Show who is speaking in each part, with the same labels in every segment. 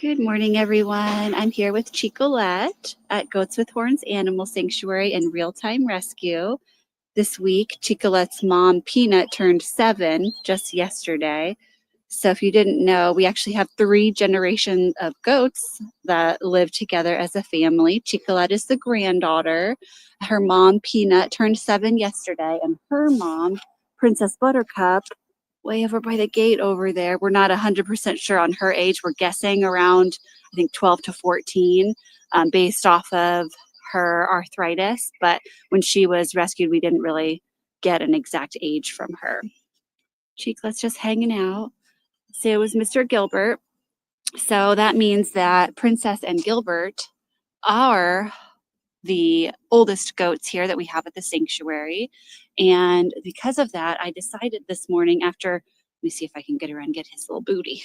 Speaker 1: Good morning, everyone. I'm here with Chicolette at Goats with Horns Animal Sanctuary and ReelTime Rescue. This week, Chicolette's mom, Peanut, turned 7 just yesterday. So if you didn't know, we actually have 3 generations of goats that live together as a family. Chicolette is the granddaughter. Her mom, Peanut, turned 7 yesterday, and her mom, Princess Buttercup, way over by the gate over there. We're not 100% sure on her age. We're guessing around, I think, 12 to 14, based off of her arthritis. But when she was rescued, we didn't really get an exact age from her. Chicolette's just hanging out. So it was Mr. Gilbert. So that means that Princess and Gilbert are the oldest goats here that we have at the sanctuary. And because of that, I decided this morning after, let me see if I can get around and get his little booty.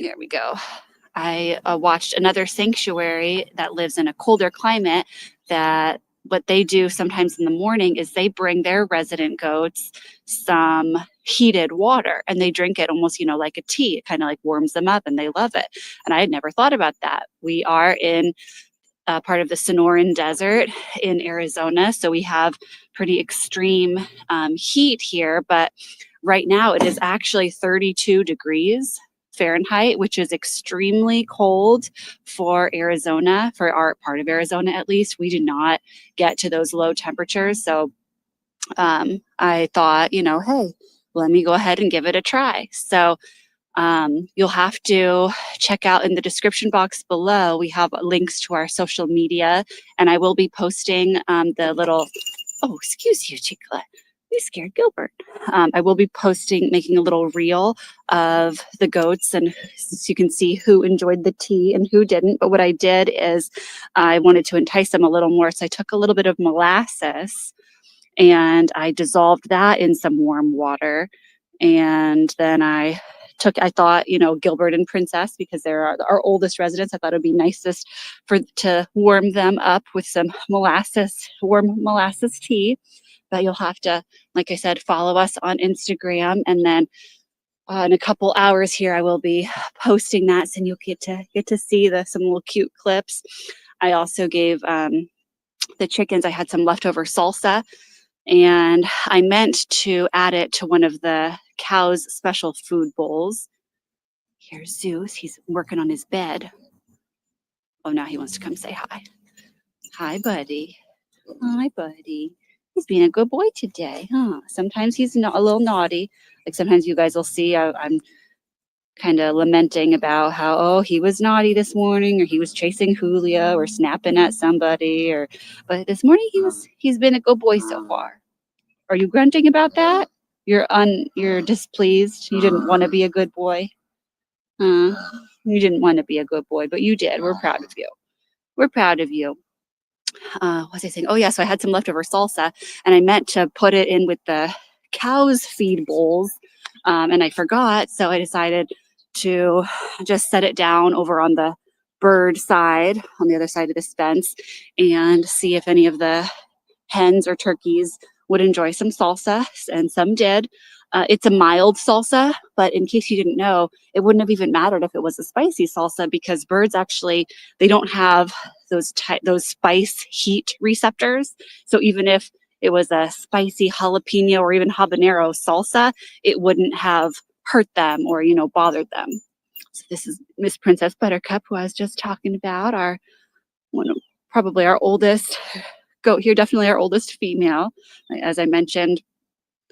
Speaker 1: There we go. I watched another sanctuary that lives in a colder climate that what they do sometimes in the morning is they bring their resident goats some heated water and they drink it almost, like a tea. It kind of like warms them up and they love it. And I had never thought about that. We are in part of the Sonoran Desert in Arizona. So we have pretty extreme heat here, but right now it is actually 32 degrees Fahrenheit, which is extremely cold for Arizona, for our part of Arizona at least. We do not get to those low temperatures. So I thought, hey, let me go ahead and give it a try. So you'll have to check out in the description box below. We have links to our social media, and I will be posting the little, oh, excuse you, Chicolette. You scared Gilbert. I will be making a little reel of the goats, and so you can see who enjoyed the tea and who didn't. But what I did is I wanted to entice them a little more, so I took a little bit of molasses and I dissolved that in some warm water. And then I thought, Gilbert and Princess, because they're our oldest residents, I thought it would be nicest to warm them up with some warm molasses tea. But you'll have to, like I said, follow us on Instagram. And then in a couple hours here, I will be posting that, so you'll get to see some little cute clips. I also gave the chickens, I had some leftover salsa, and I meant to add it to one of the cow's special food bowls. Here's Zeus. He's working on his bed. Oh, now he wants to come say hi. Hi, buddy. Hi, buddy. He's being a good boy today, huh? Sometimes he's a little naughty. Like sometimes you guys will see I'm kind of lamenting about how, he was naughty this morning, or he was chasing Julio or snapping at somebody, but this morning he's been a good boy so far. Are you grunting about that? You're displeased. You didn't want to be a good boy. You didn't want to be a good boy, but you did. We're proud of you. We're proud of you. What was I saying? Oh yeah, so I had some leftover salsa, and I meant to put it in with the cow's feed bowls, and I forgot. So I decided to just set it down over on the bird side, on the other side of this fence, and see if any of the hens or turkeys would enjoy some salsa, and some did. It's a mild salsa, but in case you didn't know, it wouldn't have even mattered if it was a spicy salsa, because birds actually, they don't have those spice heat receptors. So even if it was a spicy jalapeno or even habanero salsa, it wouldn't have hurt them or, bothered them. So this is Miss Princess Buttercup, who I was just talking about, probably our oldest goat here, definitely our oldest female. As I mentioned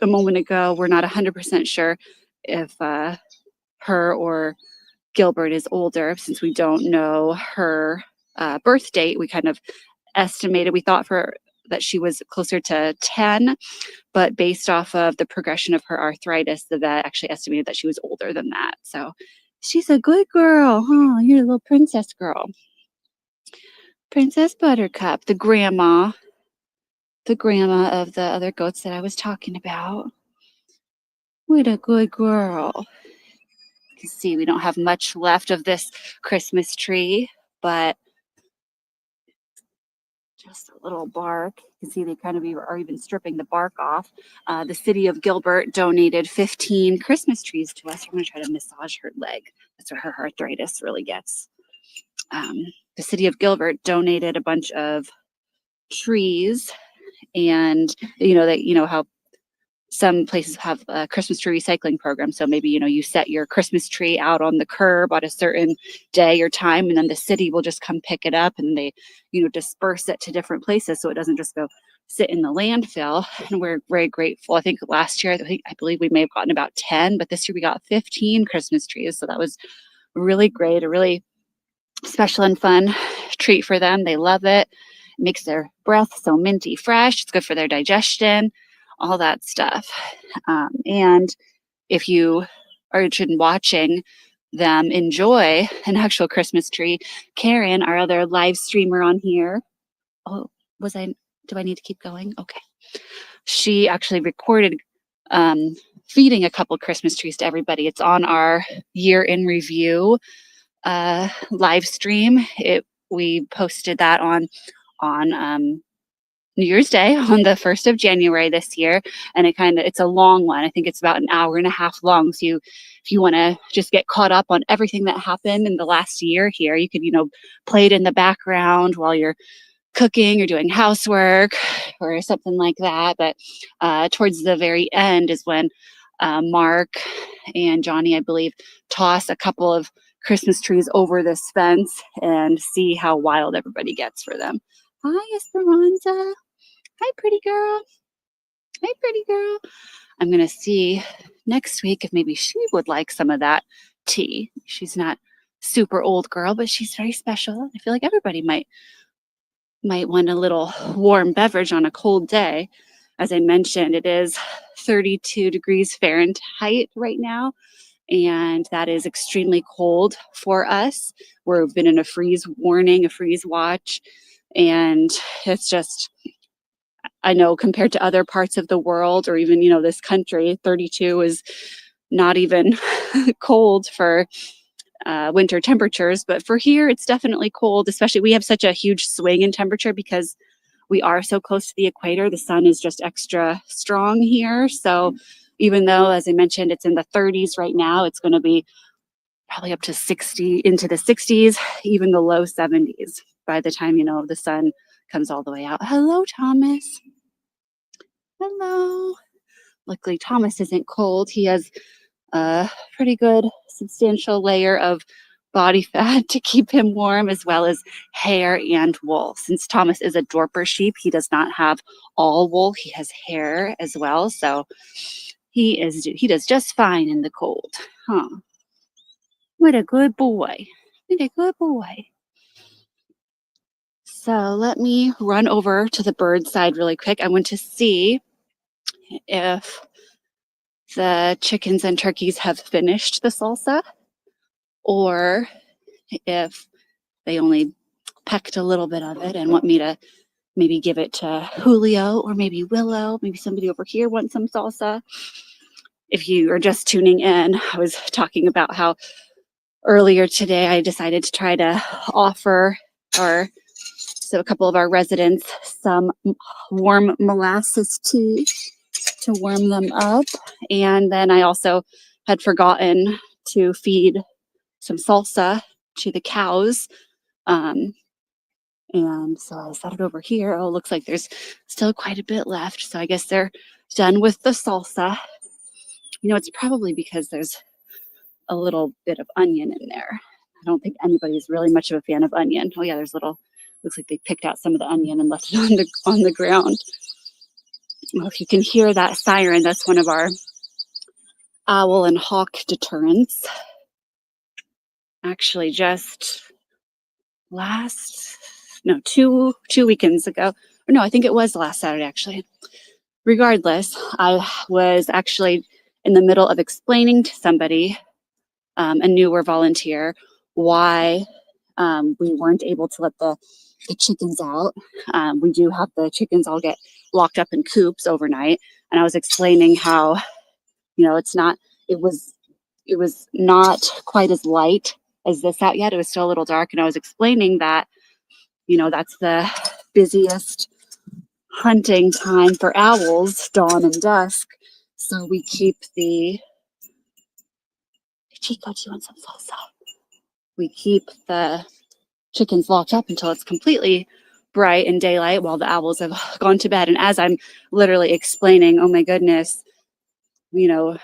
Speaker 1: a moment ago, we're not 100% sure if her or Gilbert is older, since we don't know her birth date. We kind of estimated, we thought that she was closer to 10, but based off of the progression of her arthritis, the vet actually estimated that she was older than that. So she's a good girl, huh? You're a little princess girl. Princess Buttercup, the grandma of the other goats that I was talking about. What a good girl. You can see we don't have much left of this Christmas tree, but Just a little bark. You can see they kind of are even stripping the bark off. The city of Gilbert donated 15 Christmas trees to us. I'm going to try to massage her leg. That's where her arthritis really gets. The city of Gilbert donated a bunch of trees, and how some places have a Christmas tree recycling program. So maybe, you set your Christmas tree out on the curb at a certain day or time, and then the city will just come pick it up and they, disperse it to different places so it doesn't just go sit in the landfill. And we're very grateful. I think last year, I believe we may have gotten about 10, but this year we got 15 Christmas trees. So that was really great, a really special and fun treat for them. They love it. It makes their breath so minty fresh. It's good for their digestion, all that stuff. And if you are interested in watching them enjoy an actual Christmas tree, Karen, our other live streamer on here, do I need to keep going? Okay. She actually recorded feeding a couple Christmas trees to everybody. It's on our year in review live stream. We posted that on New Year's Day on the 1st of January this year. And it's a long one. I think it's about an hour and a half long. So if you want to just get caught up on everything that happened in the last year here, you could, play it in the background while you're cooking or doing housework or something like that. But towards the very end is when Mark and Johnny, I believe, toss a couple of Christmas trees over this fence and see how wild everybody gets for them. Hi, Esperanza. Hi, pretty girl. Hi, pretty girl. I'm going to see next week if maybe she would like some of that tea. She's not super old girl, but she's very special. I feel like everybody might want a little warm beverage on a cold day. As I mentioned, it is 32 degrees Fahrenheit right now, and that is extremely cold for us. We've been in a freeze warning, a freeze watch, and it's just, I know compared to other parts of the world or even, this country, 32 is not even cold for winter temperatures. But for here, it's definitely cold, especially we have such a huge swing in temperature because we are so close to the equator. The sun is just extra strong here. So even though, as I mentioned, it's in the 30s right now, it's going to be probably up to 60, into the 60s, even the low 70s by the time, the sun comes all the way out. Hello, Thomas. Hello. Luckily, Thomas isn't cold. He has a pretty good substantial layer of body fat to keep him warm, as well as hair and wool. Since Thomas is a Dorper sheep, he does not have all wool. He has hair as well. So he does just fine in the cold. Huh. What a good boy. What a good boy. So let me run over to the bird side really quick. I want to see if the chickens and turkeys have finished the salsa, or if they only pecked a little bit of it and want me to maybe give it to Julio or maybe Willow. Maybe somebody over here wants some salsa. If you are just tuning in, I was talking about how earlier today I decided to try to offer a couple of our residents some warm molasses tea to warm them up. And then I also had forgotten to feed some salsa to the cows. And so I set it over here. Oh, looks like there's still quite a bit left. So I guess they're done with the salsa. It's probably because there's a little bit of onion in there. I don't think anybody's really much of a fan of onion. Oh yeah, looks like they picked out some of the onion and left it on the ground. Well, if you can hear that siren, that's one of our owl and hawk deterrents. Actually, just two weekends ago. Or no, I think it was last Saturday, actually. Regardless, I was actually in the middle of explaining to somebody, a newer volunteer, why we weren't able to let the chickens out. We do have the chickens all get locked up in coops overnight. And I was explaining how, it was not quite as light as this out yet. It was still a little dark. And I was explaining that, that's the busiest hunting time for owls, dawn and dusk. So we keep the Chico, do you want some salsa? We keep the chickens locked up until it's completely bright and daylight while the owls have gone to bed. And as I'm literally explaining, oh my goodness, you know,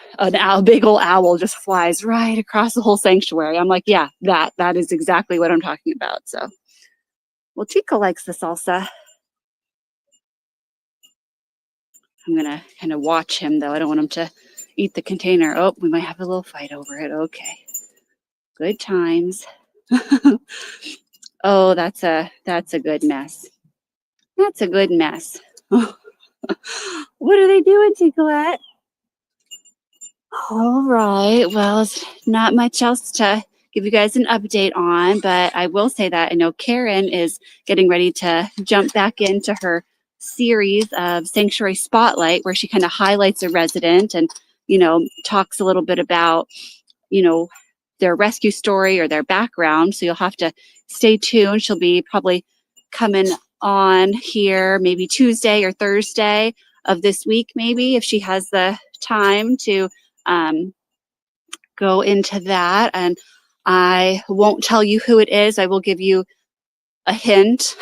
Speaker 1: big old owl just flies right across the whole sanctuary. I'm like, yeah, that is exactly what I'm talking about. So, well, Chico likes the salsa. I'm gonna kind of watch him though. I don't want him to eat the container. Oh, we might have a little fight over it. Okay, good times. Oh, that's a good mess. That's a good mess. What are they doing, Chicolette? All right. Well, it's not much else to give you guys an update on, but I will say that I know Karen is getting ready to jump back into her series of Sanctuary Spotlight, where she kind of highlights a resident and, talks a little bit about, their rescue story or their background. So you'll have to stay tuned. She'll be probably coming on here maybe Tuesday or Thursday of this week, maybe if she has the time to go into that. And I won't tell you who it is. I will give you a hint.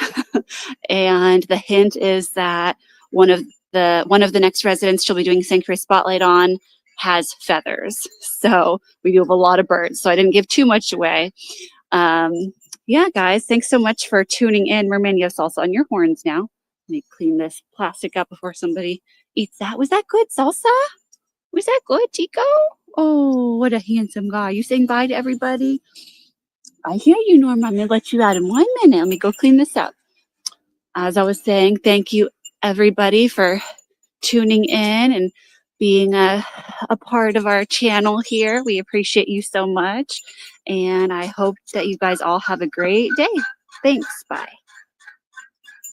Speaker 1: And the hint is that one of the next residents she'll be doing Sanctuary Spotlight on has feathers. So we do have a lot of birds. So I didn't give too much away. Yeah, guys, thanks so much for tuning in. Merman, you have salsa on your horns now. Let me clean this plastic up before somebody eats that. Was that good, salsa? Was that good, Chico? Oh, what a handsome guy. You saying bye to everybody? I hear you, Norma. I'm going to let you out in 1 minute. Let me go clean this up. As I was saying, thank you, everybody, for tuning in and being a part of our channel here. We appreciate you so much. And I hope that you guys all have a great day. Thanks. Bye.